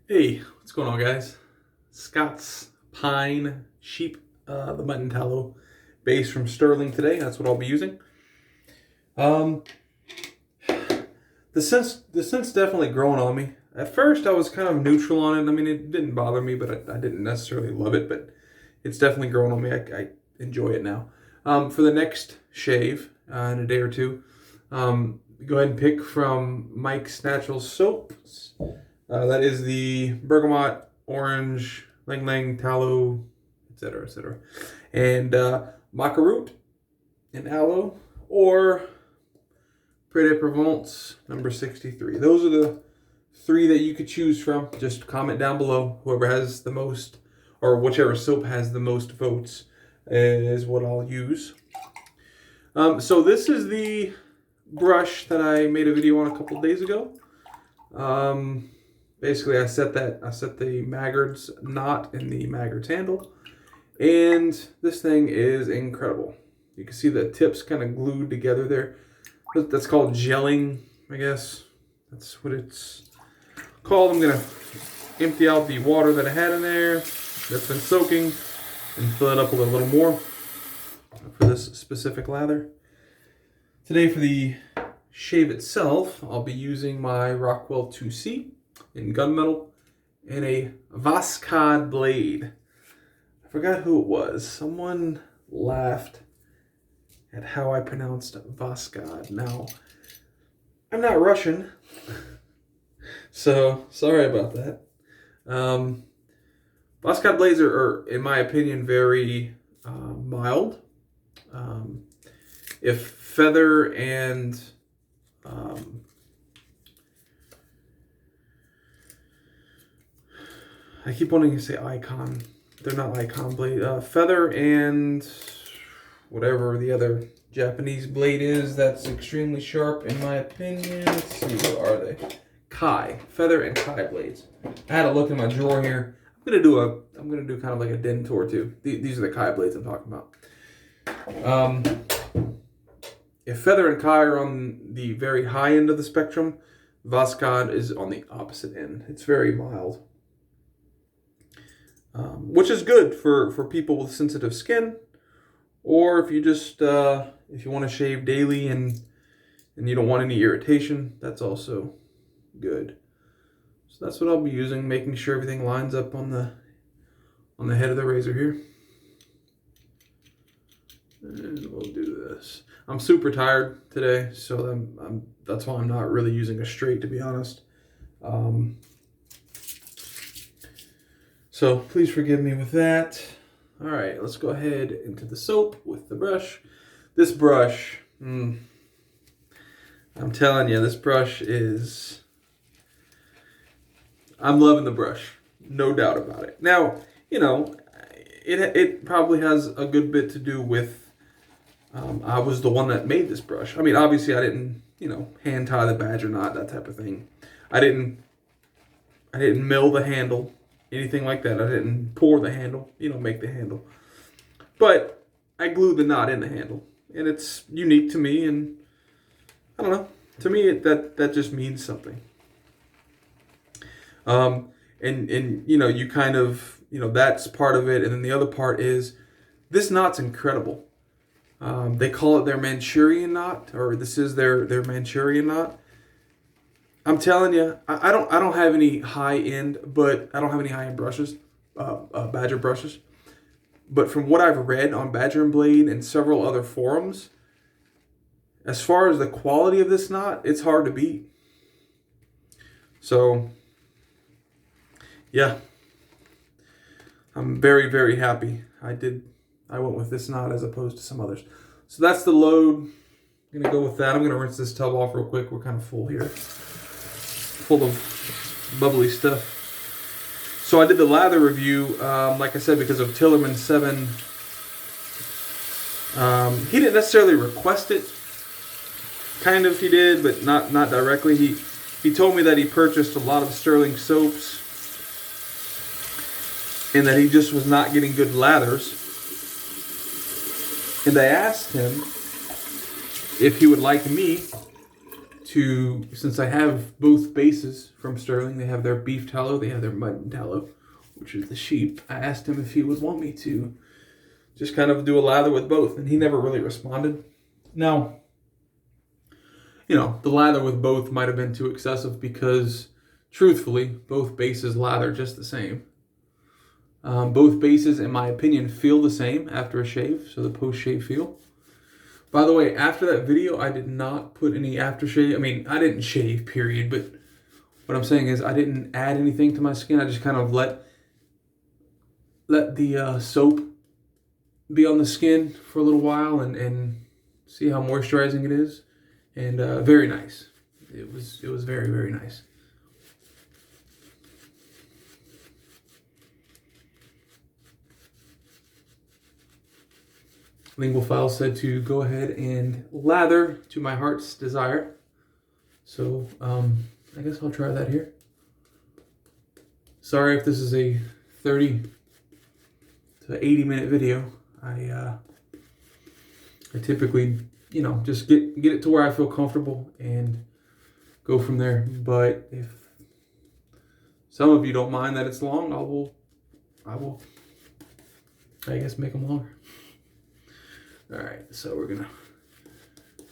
Hey, what's going on, guys? Scots Pine Sheep, the Mutton Tallow base from Stirling today. That's what I'll be using. Um, the scent's definitely growing on me. At first, I was kind of neutral on it. I mean, it didn't bother me, but I didn't necessarily love it. But it's definitely growing on me. I enjoy it now. For the next shave in a day or two, go ahead and pick from Mike's Natural Soaps. That is the bergamot, orange, lang lang, tallow, etc., etc., and maca root and aloe, or Pré de Provence number 63. Those are the three that you could choose from. Just comment down below. Whoever has the most, or whichever soap has the most votes, is what I'll use. So this is the brush that I made a video on a couple days ago. Basically, I set the Maggard's knot in the Maggard's handle, and this thing is incredible. You can see the tips kind of glued together there. That's called gelling, I guess. That's what it's called. I'm gonna empty out the water that I had in there that's been soaking and fill it up with a little more for this specific lather. Today, for the shave itself, I'll be using my Rockwell 2C in gunmetal and a Voskhod blade. I forgot who it was. Someone laughed at how I pronounced Voskhod. Now, I'm not Russian, so sorry about that. Voskhod blades are, in my opinion, very mild. If feather and I keep wanting to say icon. They're not icon blade. Feather and whatever the other Japanese blade is that's extremely sharp in my opinion. Let's see, what are they? Kai. Feather and Kai blades. I had a look in my drawer here. I'm gonna do kind of like a dentor too. These are the Kai blades I'm talking about. If Feather and Kai are on the very high end of the spectrum, Voskhod is on the opposite end. It's very mild. Which is good for people with sensitive skin, or if you just if you want to shave daily and you don't want any irritation, that's also good. So that's what I'll be using, making sure everything lines up on the head of the razor here. And we'll do this. I'm super tired today, so that's why I'm not really using a straight, to be honest. So please forgive me with that. All right, let's go ahead into the soap with the brush. This brush, I'm telling you, this brush is, I'm loving the brush, no doubt about it. Now, you know, it probably has a good bit to do with, I was the one that made this brush. I mean, obviously I didn't, hand tie the badger knot, that type of thing. I didn't mill the handle, anything like that. I didn't pour the handle, make the handle. But I glued the knot in the handle, and it's unique to me, and I don't know. To me, that just means something. And you kind of, that's part of it, and then the other part is this knot's incredible. They call it their Manchurian knot, or this is their Manchurian knot. I'm telling you, I don't have any high end, but I don't have any high end brushes, Badger brushes. But from what I've read on Badger and Blade and several other forums, as far as the quality of this knot, it's hard to beat. So, yeah, I'm very, very happy. I went with this knot as opposed to some others. So that's the load. I'm gonna go with that. I'm gonna rinse this tub off real quick. We're kind of full here. Full of bubbly stuff. So I did the lather review, like I said, because of Tillerman 7. He didn't necessarily request it. Kind of he did, but not directly. He told me that he purchased a lot of Stirling soaps and that he just was not getting good lathers. And I asked him if he would like me since I have both bases from Stirling, they have their beef tallow, they have their mutton tallow, which is the sheep. I asked him if he would want me to just kind of do a lather with both, and he never really responded. Now, the lather with both might have been too excessive because, truthfully, both bases lather just the same. Both bases, in my opinion, feel the same after a shave, so the post-shave feel. By the way, after that video, I did not put any aftershave. I mean, I didn't shave, period, but what I'm saying is I didn't add anything to my skin. I just kind of let the soap be on the skin for a little while and see how moisturizing it is. And very nice. It was very, very nice. Lingual File said to go ahead and lather to my heart's desire. So I guess I'll try that here. Sorry if this is a 30 to 80 minute video. I typically, just get it to where I feel comfortable and go from there. But if some of you don't mind that it's long, I will, I guess, make them longer. All right, so we're gonna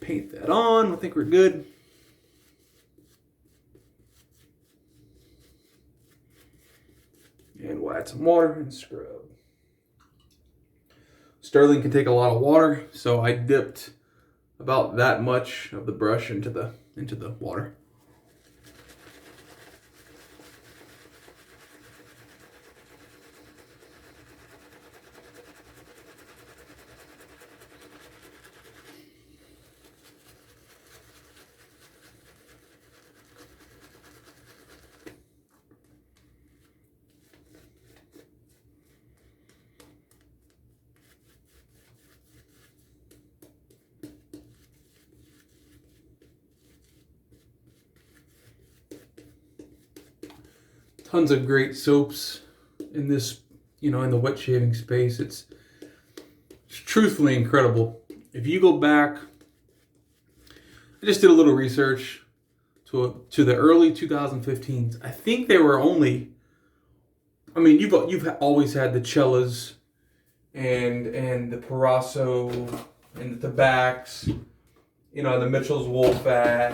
paint that on. I think we're good. And we'll add some water and scrub. Stirling can take a lot of water, so I dipped about that much of the brush into the water. Tons of great soaps in this, in the wet shaving space. It's truthfully incredible. If you go back, I just did a little research to the early 2015s. I think they were only, you've always had the Cellas and the Parasso and the Tabacs, the Mitchell's Wolfat,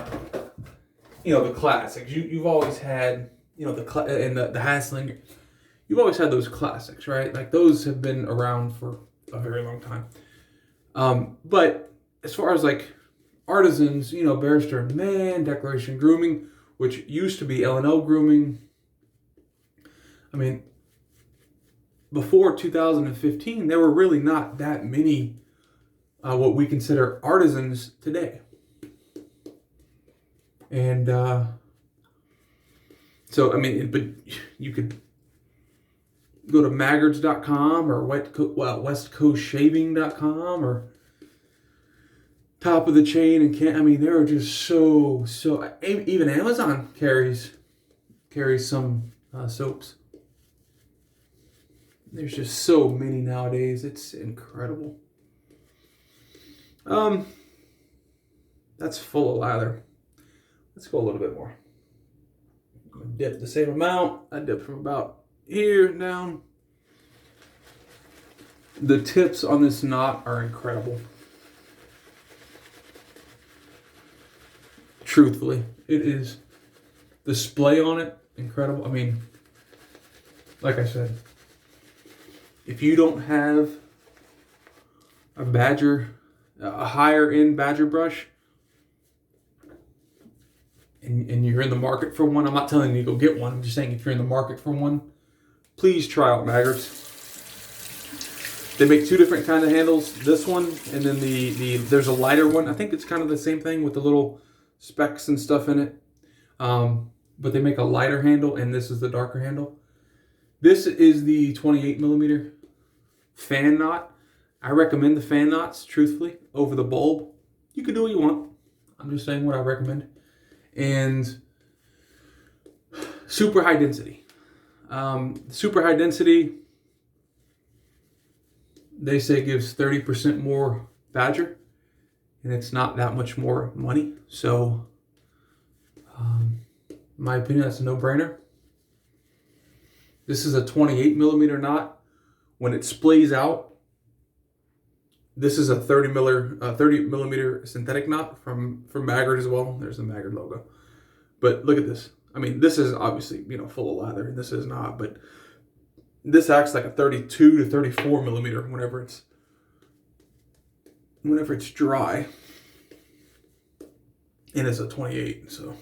the classics. You've always had, the Hasslinger. You've always had those classics, right? Like those have been around for a very long time. But as far as like artisans, Barrister Man, Declaration Grooming, which used to be L&L Grooming. Before 2015, there were really not that many what we consider artisans today. And but you could go to maggards.com or westcoastshaving.com or Top of the Chain and there are just so even Amazon carries some soaps. There's just so many nowadays. It's incredible. That's full of lather. Let's go a little bit more. I'm gonna dip the same amount. I dip from about here down. The tips on this knot are incredible. Truthfully, it is. The splay on it, incredible. Like I said, if you don't have a higher end Badger brush, and you're in the market for one, I'm not telling you to go get one. I'm just saying if you're in the market for one, please try out Maggard's. They make two different kind of handles. This one, and then there's a lighter one. I think it's kind of the same thing with the little specks and stuff in it. But they make a lighter handle, and this is the darker handle. This is the 28 millimeter fan knot. I recommend the fan knots, truthfully, over the bulb. You can do what you want. I'm just saying what I recommend. And super high density. Super high density, they say gives 30% more Badger, and it's not that much more money. So In my opinion, that's a no-brainer. This is a 28 millimeter knot. When it splays out, this is a 30 millimeter synthetic knot from Maggard as well. There's the Maggard logo. But look at this. I mean, this is obviously, full of lather, and this is not, but this acts like a 32 to 34 millimeter whenever it's dry. And it's a 28, so.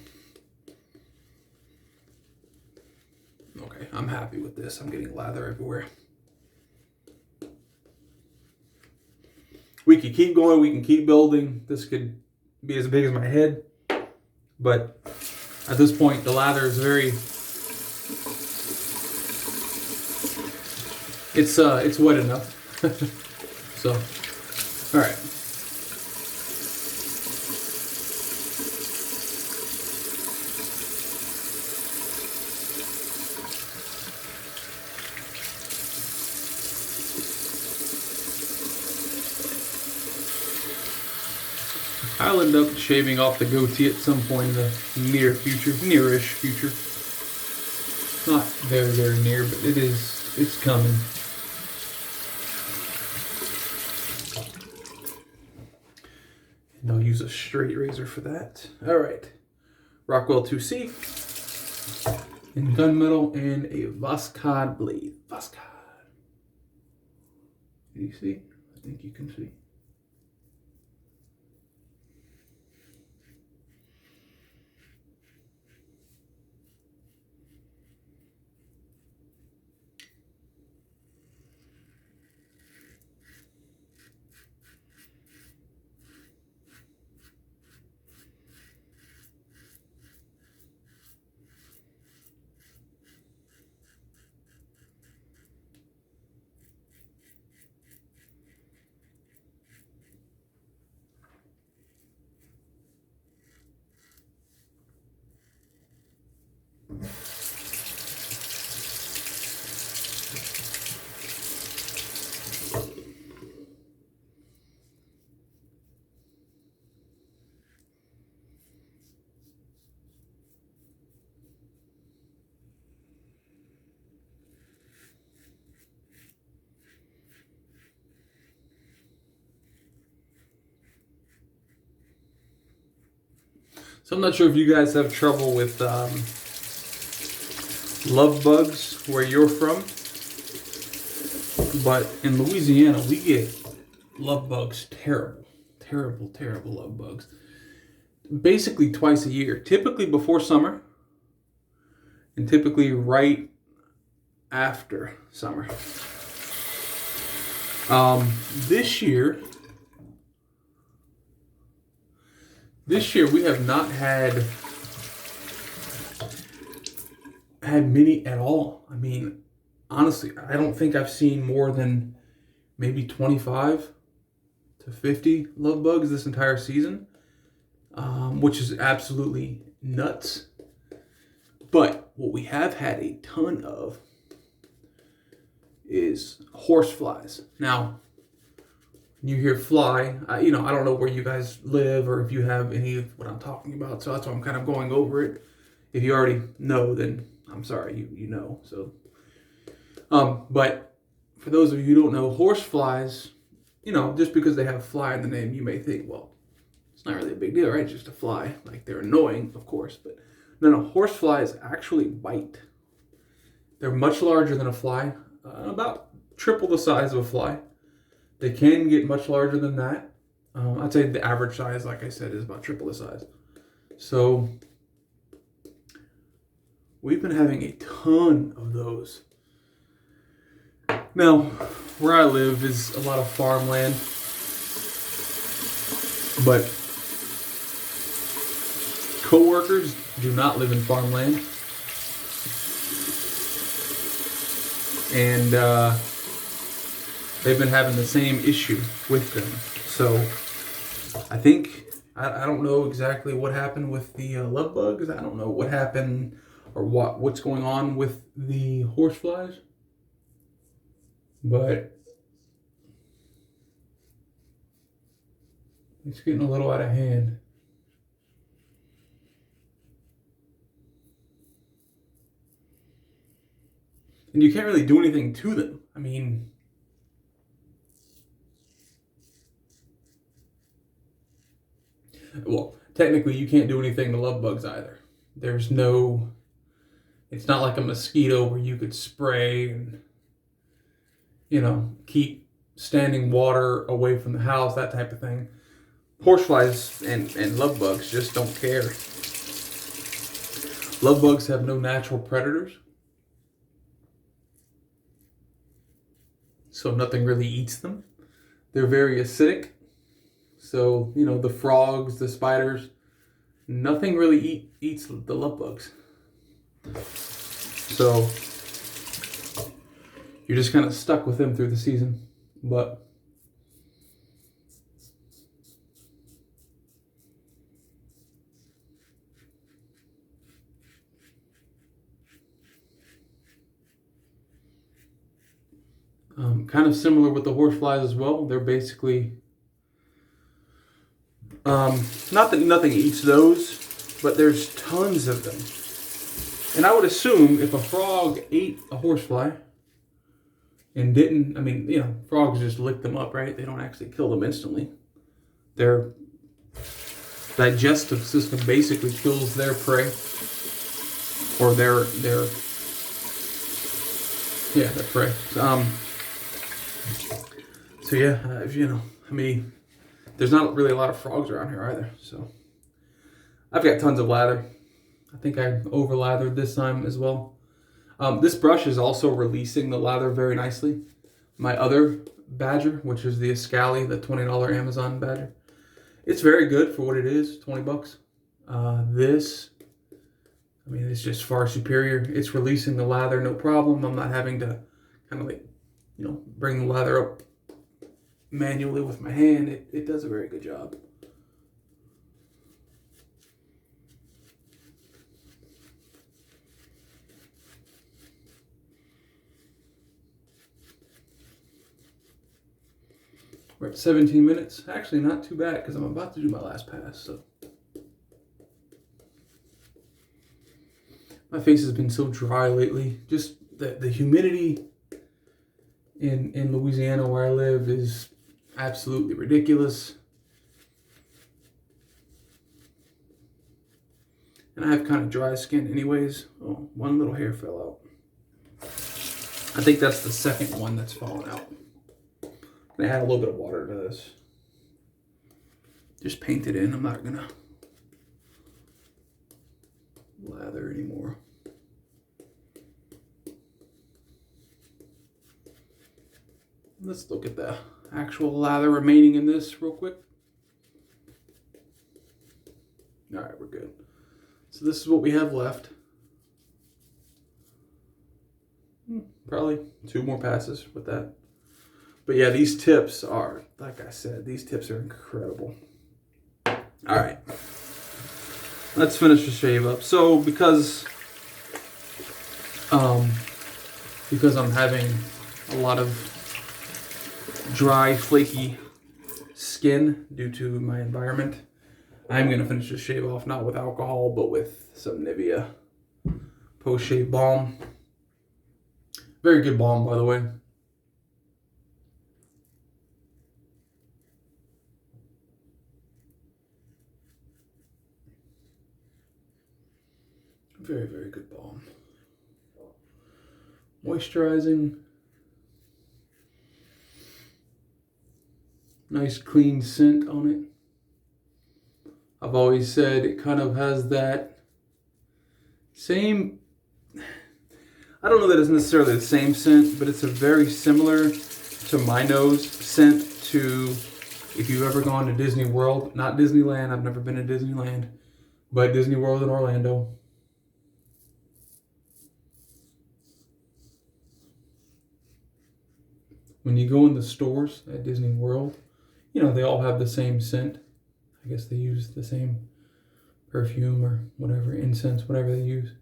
Okay, I'm happy with this. I'm getting lather everywhere. We could keep going, we can keep building. This could be as big as my head. But at this point, the lather is it's wet enough. So, all right. I'll end up shaving off the goatee at some point in the nearish future. Not very, very near, but it's coming. And I'll use a straight razor for that. All right. Rockwell 2C. And gunmetal and a Voskhod blade. Voskhod. Can you see? I think you can see. So I'm not sure if you guys have trouble with love bugs where you're from, but in Louisiana we get love bugs, terrible love bugs. Basically twice a year, typically before summer and typically right after summer. This year we have not had many at all. I mean, honestly, I don't think I've seen more than maybe 25 to 50 love bugs this entire season, which is absolutely nuts. But what we have had a ton of is horse flies. Now, when you hear fly, I don't know where you guys live or if you have any of what I'm talking about, so that's why I'm kind of going over it. If you already know, then I'm sorry, you know. So, but for those of you who don't know, horse flies, just because they have fly in the name, you may think, well, it's not really a big deal, right? It's just a fly. Like, they're annoying, of course, but no, horse flies actually bite. They're much larger than a fly, about triple the size of a fly. They can get much larger than that. I'd say the average size, like I said, is about triple the size. So we've been having a ton of those. Now, where I live is a lot of farmland, but coworkers do not live in farmland. And they've been having the same issue with them. So I think, I don't know exactly what happened with the love bugs. I don't know what happened or what's going on with the horseflies. But it's getting a little out of hand. And you can't really do anything to them. I mean, well, technically you can't do anything to love bugs either. There's no, it's not like a mosquito where you could spray and, you know, keep standing water away from the house, that type of thing. Horseflies and love bugs just don't care. Love bugs have no natural predators, so nothing really eats them. They're very acidic, so, you know, the frogs, the spiders, nothing really eats the love bugs. So you're just kind of stuck with them through the season. But kind of similar with the horseflies as well. They're basically, not that nothing eats those, but there's tons of them. And I would assume if a frog ate a horsefly and didn't, I mean, you know, frogs just lick them up, right? They don't actually kill them instantly. Their digestive system basically kills their prey, or their prey. So yeah, you know, I mean, there's not really a lot of frogs around here either. So I've got tons of lather. I think I over lathered this time as well. This brush is also releasing the lather very nicely. My other badger, which is the Escali, the $20 Amazon badger, it's very good for what it is, 20 bucks. This, I mean, it's just far superior. It's releasing the lather, no problem. I'm not having to kind of like, you know, bring the lather up manually with my hand. It does a very good job. We're at 17 minutes. Actually, not too bad because I'm about to do my last pass. So my face has been so dry lately. Just the humidity in Louisiana where I live is absolutely ridiculous. And I have kind of dry skin anyways. Oh, one little hair fell out. I think that's the second one that's fallen out. I'm gonna add a little bit of water to this. Just paint it in. I'm not gonna lather anymore. Let's look at the actual lather remaining in this real quick. All right, we're good. So this is what we have left. Probably 2 more passes with that. But yeah, these tips are, like I said, these tips are incredible. All right, let's finish the shave up. So because I'm having a lot of dry, flaky skin due to my environment, I'm gonna finish the shave off not with alcohol, but with some Nivea post-shave balm. Very good balm, by the way. Very, very good balm. Moisturizing. Nice clean scent on it. I've always said it kind of has that same, I don't know that it's necessarily the same scent, but it's a very similar to my nose scent to, if you've ever gone to Disney World, not Disneyland, I've never been to Disneyland, but Disney World in Orlando. When you go in the stores at Disney World, you know, they all have the same scent. I guess they use the same perfume or whatever, incense, whatever they use.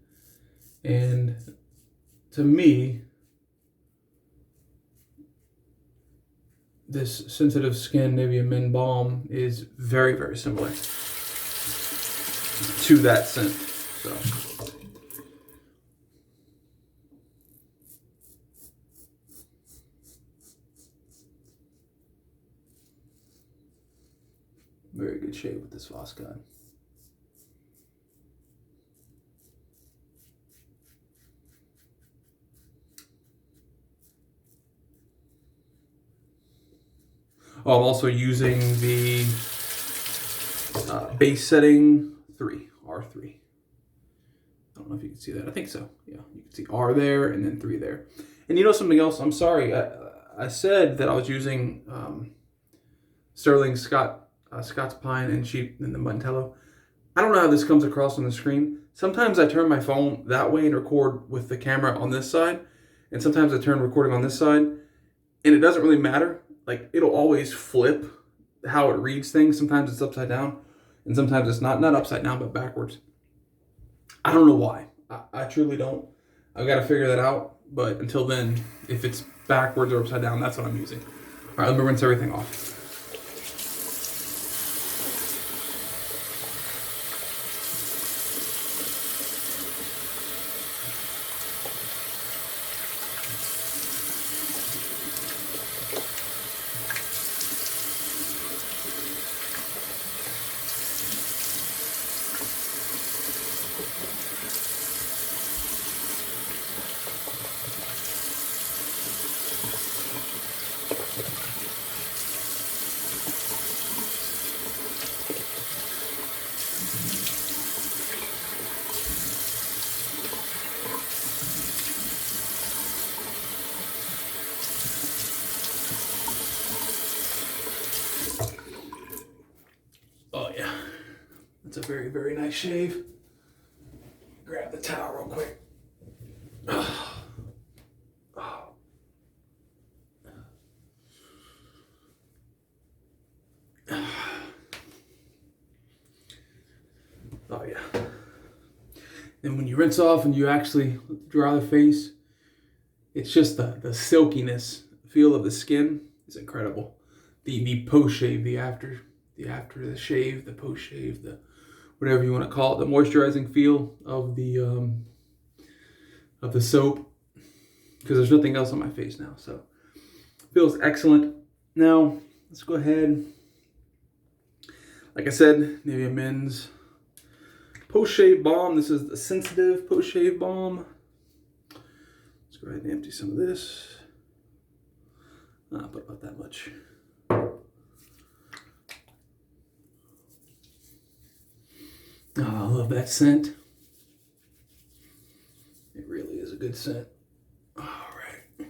And to me, this sensitive skin Nivea Men Balm is very, very similar to that scent. So Very good shave with this Voskhod. Oh, I'm also using the base setting 3, R3. I don't know if you can see that. I think so. Yeah, you can see R there and then 3 there. And you know something else? I'm sorry. I said that I was using Stirling Scots Pine and Sheep and the Mutton Tallow. I don't know how this comes across on the screen. Sometimes I turn my phone that way and record with the camera on this side. And sometimes I turn recording on this side. And it doesn't really matter. Like, it'll always flip how it reads things. Sometimes it's upside down. And sometimes it's not upside down, but backwards. I don't know why. I truly don't. I've got to figure that out. But until then, if it's backwards or upside down, that's what I'm using. All right, let me rinse everything off. Oh yeah, that's a very, very nice shave. Grab the towel real quick. Oh yeah. And when you rinse off and you actually dry the face, it's just the silkiness feel of the skin is incredible. The post shave, the after the shave, the post shave, the whatever you want to call it, the moisturizing feel of the soap, because there's nothing else on my face now, so it feels excellent. Now let's go ahead. Like I said, Nivea Men's post shave balm. This is the sensitive post shave balm. Let's go ahead and empty some of this. Not put about that much. Oh, I love that scent. It really is a good scent. All right.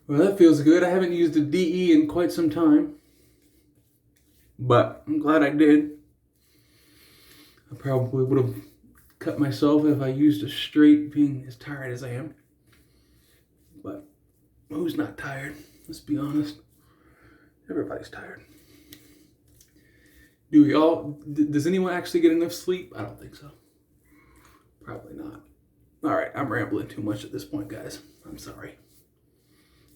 Well, that feels good. I haven't used a DE in quite some time, but I'm glad I did. I probably would have cut myself if I used a straight, being as tired as I am. But who's not tired? Let's be honest. Everybody's tired. Does anyone actually get enough sleep? I don't think so. Probably not. All right, I'm rambling too much at this point, guys. I'm sorry.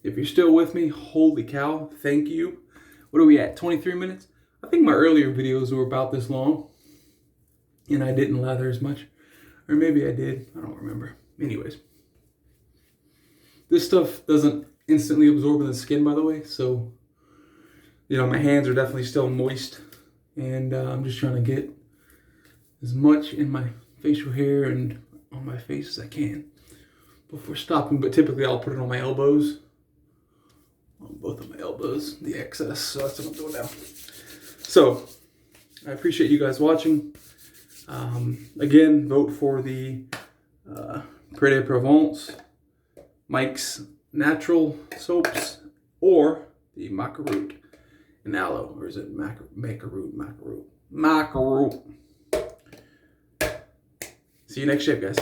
If you're still with me, holy cow, thank you. What are we at, 23 minutes? I think my earlier videos were about this long, and I didn't lather as much. Or maybe I did, I don't remember. Anyways. This stuff doesn't instantly absorb in the skin, by the way, so, you know, my hands are definitely still moist. And I'm just trying to get as much in my facial hair and on my face as I can before stopping. But typically I'll put it on my elbows, on both of my elbows, the excess. So that's what I'm doing now. So I appreciate you guys watching. Again, vote for the Près de Provence, Mike's Natural Soaps, or the Maggard and Tallow, or is it Macaroot? See you next shave, guys.